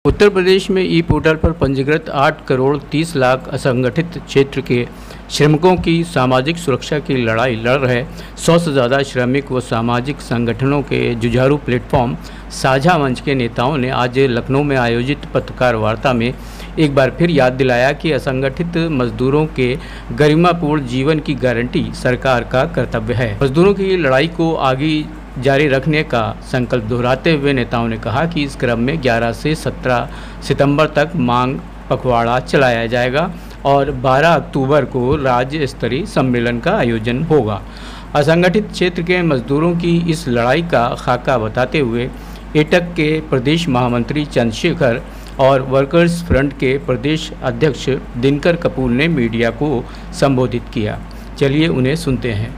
उत्तर प्रदेश में ई पोर्टल पर पंजीकृत 8 करोड़ 30 लाख असंगठित क्षेत्र के श्रमिकों की सामाजिक सुरक्षा की लड़ाई लड़ रहे 100 से ज़्यादा श्रमिक व सामाजिक संगठनों के जुझारू प्लेटफॉर्म साझा मंच के नेताओं ने आज लखनऊ में आयोजित पत्रकार वार्ता में एक बार फिर याद दिलाया कि असंगठित मजदूरों के गरिमापूर्ण जीवन की गारंटी सरकार का कर्तव्य है। मजदूरों की लड़ाई को आगे जारी रखने का संकल्प दोहराते हुए नेताओं ने कहा कि इस क्रम में 11 से 17 सितंबर तक मांग पखवाड़ा चलाया जाएगा और 12 अक्टूबर को राज्य स्तरीय सम्मेलन का आयोजन होगा। असंगठित क्षेत्र के मजदूरों की इस लड़ाई का खाका बताते हुए एटक के प्रदेश महामंत्री चंद्रशेखर और वर्कर्स फ्रंट के प्रदेश अध्यक्ष दिनकर कपूर ने मीडिया को संबोधित किया। चलिए उन्हें सुनते हैं।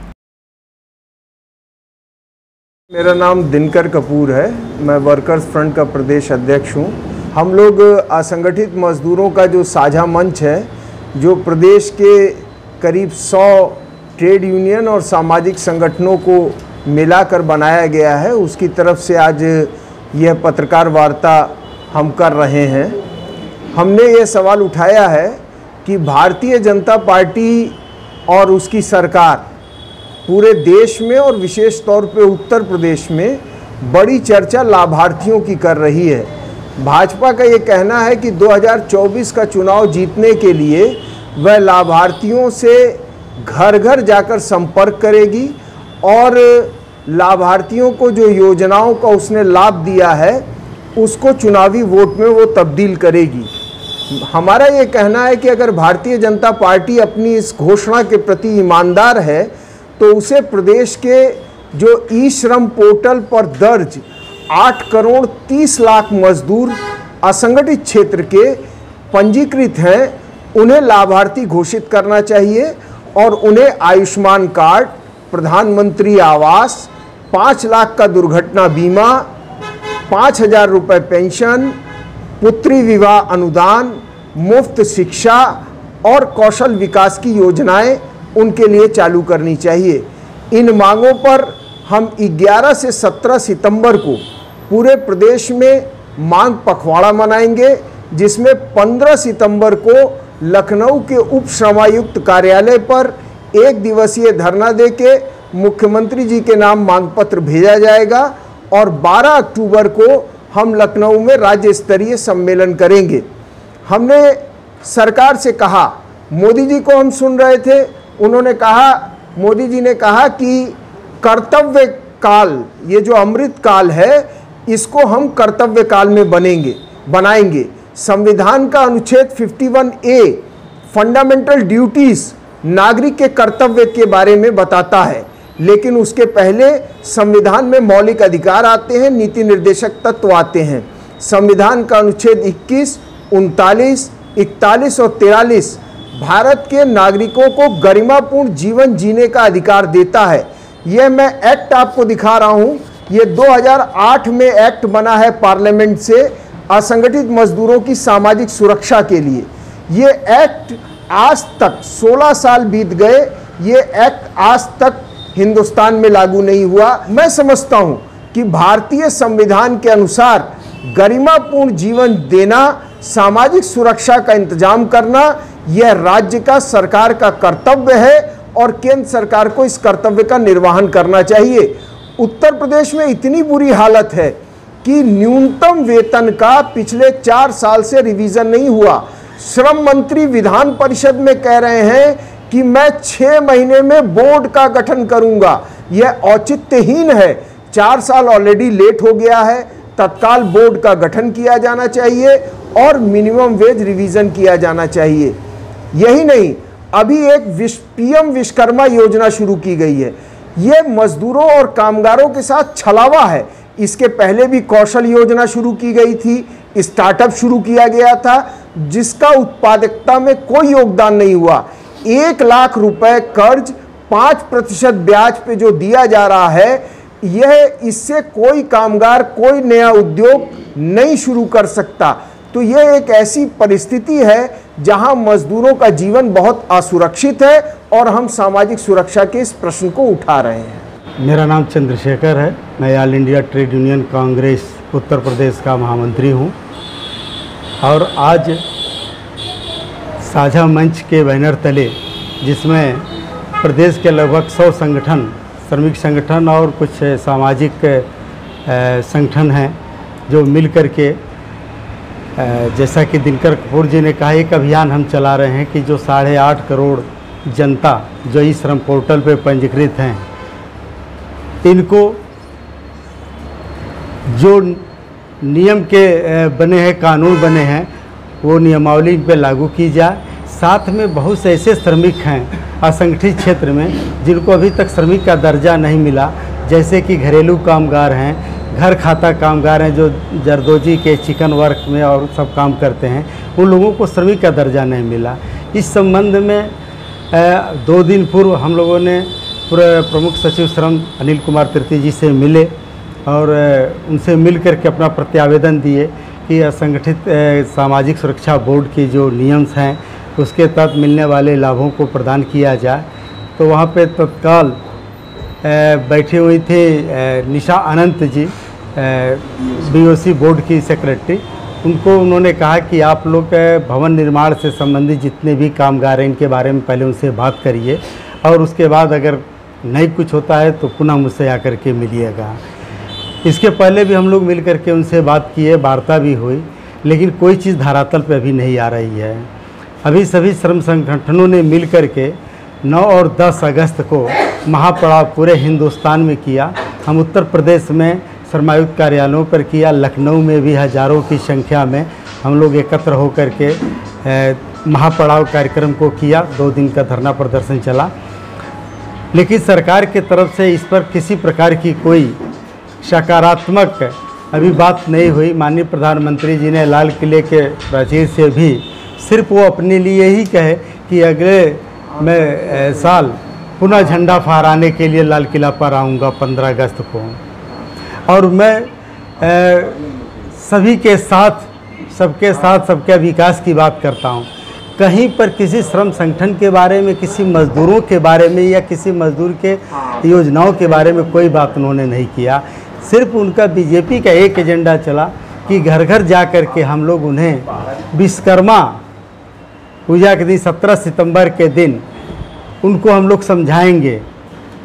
मेरा नाम दिनकर कपूर है, मैं वर्कर्स फ्रंट का प्रदेश अध्यक्ष हूँ। हम लोग असंगठित मजदूरों का जो साझा मंच है, जो प्रदेश के करीब 100 ट्रेड यूनियन और सामाजिक संगठनों को मिलाकर बनाया गया है, उसकी तरफ से आज यह पत्रकार वार्ता हम कर रहे हैं। हमने ये सवाल उठाया है कि भारतीय जनता पार्टी और उसकी सरकार पूरे देश में और विशेष तौर पे उत्तर प्रदेश में बड़ी चर्चा लाभार्थियों की कर रही है। भाजपा का ये कहना है कि 2024 का चुनाव जीतने के लिए वह लाभार्थियों से घर घर जाकर संपर्क करेगी और लाभार्थियों को जो योजनाओं का उसने लाभ दिया है उसको चुनावी वोट में वो तब्दील करेगी। हमारा ये कहना है कि अगर भारतीय जनता पार्टी अपनी इस घोषणा के प्रति ईमानदार है तो उसे प्रदेश के जो ई श्रम पोर्टल पर दर्ज 8 करोड़ 30 लाख मजदूर असंगठित क्षेत्र के पंजीकृत हैं, उन्हें लाभार्थी घोषित करना चाहिए और उन्हें आयुष्मान कार्ड, प्रधानमंत्री आवास, 5 लाख का दुर्घटना बीमा, 5,000 रुपये पेंशन, पुत्री विवाह अनुदान, मुफ्त शिक्षा और कौशल विकास की योजनाएं उनके लिए चालू करनी चाहिए। इन मांगों पर हम 11 से 17 सितंबर को पूरे प्रदेश में मांग पखवाड़ा मनाएंगे, जिसमें 15 सितंबर को लखनऊ के उप श्रमायुक्त कार्यालय पर 1 दिवसीय धरना देके मुख्यमंत्री जी के नाम मांग पत्र भेजा जाएगा और 12 अक्टूबर को हम लखनऊ में राज्य स्तरीय सम्मेलन करेंगे। हमने सरकार से कहा, मोदी जी को हम सुन रहे थे, उन्होंने कहा, मोदी जी ने कहा कि कर्तव्य काल, ये जो अमृत काल है, इसको हम कर्तव्य काल में बनाएंगे। संविधान का अनुच्छेद 51A फंडामेंटल ड्यूटीज नागरिक के कर्तव्य के बारे में बताता है, लेकिन उसके पहले संविधान में मौलिक अधिकार आते हैं, नीति निर्देशक तत्व आते हैं। संविधान का अनुच्छेद 21, 39, 41 और 43 भारत के नागरिकों को गरिमापूर्ण जीवन जीने का अधिकार देता है। यह मैं एक्ट आपको दिखा रहा हूं, ये 2008 में एक्ट बना है पार्लियामेंट से असंगठित मजदूरों की सामाजिक सुरक्षा के लिए। ये एक्ट आज तक 16 साल बीत गए, ये एक्ट आज तक हिंदुस्तान में लागू नहीं हुआ। मैं समझता हूं कि भारतीय संविधान के अनुसार गरिमापूर्ण जीवन देना, सामाजिक सुरक्षा का इंतजाम करना, यह राज्य का, सरकार का कर्तव्य है और केंद्र सरकार को इस कर्तव्य का निर्वहन करना चाहिए। उत्तर प्रदेश में इतनी बुरी हालत है कि न्यूनतम वेतन का पिछले 4 साल से रिवीजन नहीं हुआ। श्रम मंत्री विधान परिषद में कह रहे हैं कि मैं 6 महीने में बोर्ड का गठन करूंगा। यह औचित्यहीन है। 4 साल ऑलरेडी लेट हो गया है। तत्काल बोर्ड का गठन किया जाना चाहिए और मिनिमम वेज रिवीजन किया जाना चाहिए। यही नहीं, अभी एक पीएम विश्वकर्मा योजना शुरू की गई है। यह मजदूरों और कामगारों के साथ छलावा है। इसके पहले भी कौशल योजना शुरू की गई थी, स्टार्टअप शुरू किया गया था, जिसका उत्पादकता में कोई योगदान नहीं हुआ। 1 लाख रुपए कर्ज 5% ब्याज पे जो दिया जा रहा है, यह इससे कोई कामगार, कोई नया उद्योग नहीं शुरू कर सकता। तो यह एक ऐसी परिस्थिति है जहां मजदूरों का जीवन बहुत असुरक्षित है और हम सामाजिक सुरक्षा के इस प्रश्न को उठा रहे हैं। मेरा नाम चंद्रशेखर है, मैं all India trade union congress Uttar Pradesh का महामंत्री हूं। और आज साझा मंच के बैनर तले, जिसमें प्रदेश के लगभग 100 संगठन, श्रमिक संगठन और कुछ सामाजिक संगठन हैं, जो मिल कर के जैसा कि दिनकर कपूर जी ने कहा, एक अभियान हम चला रहे हैं कि जो 8.5 करोड़ जनता जो ई श्रम पोर्टल पे पंजीकृत हैं, इनको जो नियम के बने हैं, कानून बने हैं, वो नियमावली पे लागू की जाए। साथ में बहुत से ऐसे श्रमिक हैं असंगठित क्षेत्र में जिनको अभी तक श्रमिक का दर्जा नहीं मिला, जैसे कि घरेलू कामगार हैं, घर खाता कामगार हैं, जो जरदोजी के चिकन वर्क में और सब काम करते हैं, उन लोगों को श्रमिक का दर्जा नहीं मिला। इस संबंध में 2 दिन पूर्व हम लोगों ने पूरे प्रमुख सचिव श्रम अनिल कुमार तृतीय जी से मिले और उनसे मिल कर के अपना प्रत्यावेदन दिए कि असंगठित सामाजिक सुरक्षा बोर्ड की जो नियम्स हैं उसके तहत मिलने वाले लाभों को प्रदान किया जाए। तो वहाँ पे तत्काल बैठी हुई थी निशा अनंत जी, बीओसी बोर्ड की सेक्रेटरी। उन्होंने कहा कि आप लोग भवन निर्माण से संबंधित जितने भी कामगार हैं, इनके बारे में पहले उनसे बात करिए और उसके बाद अगर नहीं कुछ होता है तो पुनः मुझसे आकर के मिलिएगा। इसके पहले भी हम लोग मिल कर के उनसे बात किए, वार्ता भी हुई, लेकिन कोई चीज़ धरातल पे अभी नहीं आ रही है। अभी सभी श्रम संगठनों ने मिल कर के 9 और 10 अगस्त को महापड़ाव पूरे हिंदुस्तान में किया। हम उत्तर प्रदेश में श्रमायुक्त कार्यालयों पर किया, लखनऊ में भी हज़ारों की संख्या में हम लोग एकत्र होकर के महापड़ाव कार्यक्रम को किया। 2 दिन का धरना प्रदर्शन चला, लेकिन सरकार के तरफ से इस पर किसी प्रकार की कोई सकारात्मक अभी बात नहीं हुई। माननीय प्रधानमंत्री जी ने लाल किले के प्राचीर से भी सिर्फ वो अपने लिए ही कहे कि अगले मैं साल पुनः झंडा फहराने के लिए लाल किला पर आऊँगा 15 अगस्त को, और मैं सभी के साथ, सबके साथ सबके विकास की बात करता हूँ। कहीं पर किसी श्रम संगठन के बारे में, किसी मजदूरों के बारे में या किसी मजदूर के योजनाओं के बारे में कोई बात उन्होंने नहीं किया। सिर्फ उनका बीजेपी का एक एजेंडा चला कि घर घर जा कर के हम लोग उन्हें विश्वकर्मा पूजा के दिन 17 सितंबर के दिन उनको हम लोग समझाएंगे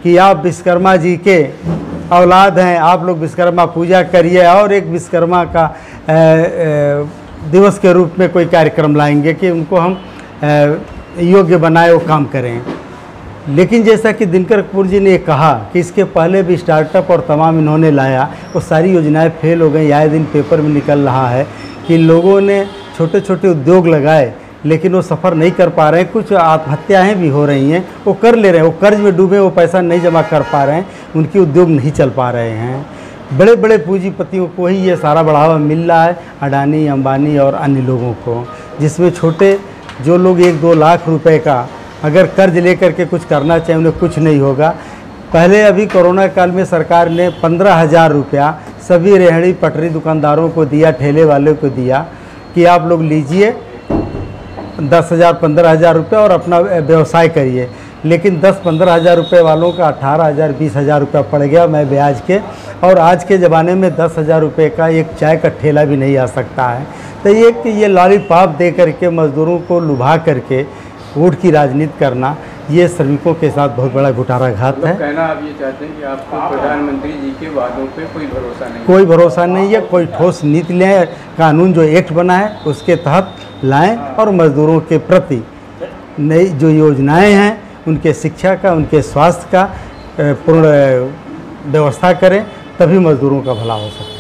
कि आप विश्वकर्मा जी के औलाद हैं, आप लोग विश्वकर्मा पूजा करिए, और एक विश्वकर्मा का दिवस के रूप में कोई कार्यक्रम लाएंगे कि उनको हम योग्य बनाए, वो काम करें। लेकिन जैसा कि दिनकर कपूर जी ने कहा कि इसके पहले भी स्टार्टअप और तमाम इन्होंने लाया, वो सारी योजनाएं फेल हो गई। आए दिन पेपर में निकल रहा है कि लोगों ने छोटे छोटे उद्योग लगाए, लेकिन वो सफ़र नहीं कर पा रहे हैं। कुछ आत्महत्याएँ भी हो रही हैं, वो कर ले रहे हैं, वो कर्ज में डूबे, वो पैसा नहीं जमा कर पा रहे हैं, उनके उद्योग नहीं चल पा रहे हैं। बड़े बड़े पूंजीपतियों को ही ये सारा बढ़ावा मिल रहा है, अडानी, अंबानी और अन्य लोगों को, जिसमें छोटे जो लोग 1-2 लाख रुपए का अगर कर्ज लेकर के कुछ करना चाहें, उन्हें कुछ नहीं होगा। पहले अभी कोरोना काल में सरकार ने 15,000 रुपया सभी रेहड़ी पटरी दुकानदारों को दिया, ठेले वाले को दिया कि आप लोग लीजिए 10,000 15,000 रुपये और अपना व्यवसाय करिए। लेकिन 10-15 हज़ार रुपये वालों का 18,000 20,000 रुपया पड़ गया मैं ब्याज के, और आज के ज़माने में 10,000 रुपये का एक चाय का ठेला भी नहीं आ सकता है। तो ये लॉलीपॉप दे करके मज़दूरों को लुभा करके वोट की राजनीति करना, ये श्रमिकों के साथ बहुत बड़ा घुटाराघात है। कहना आप ये चाहते हैं कि आपको प्रधानमंत्री जी के वादों पे कोई भरोसा नहीं? कोई भरोसा नहीं है। कोई ठोस नीति लें, कानून जो एक्ट बना है उसके तहत लाएं और मज़दूरों के प्रति नई जो योजनाएं हैं, उनके शिक्षा का, उनके स्वास्थ्य का पूर्ण व्यवस्था करें, तभी मज़दूरों का भला हो सकता है।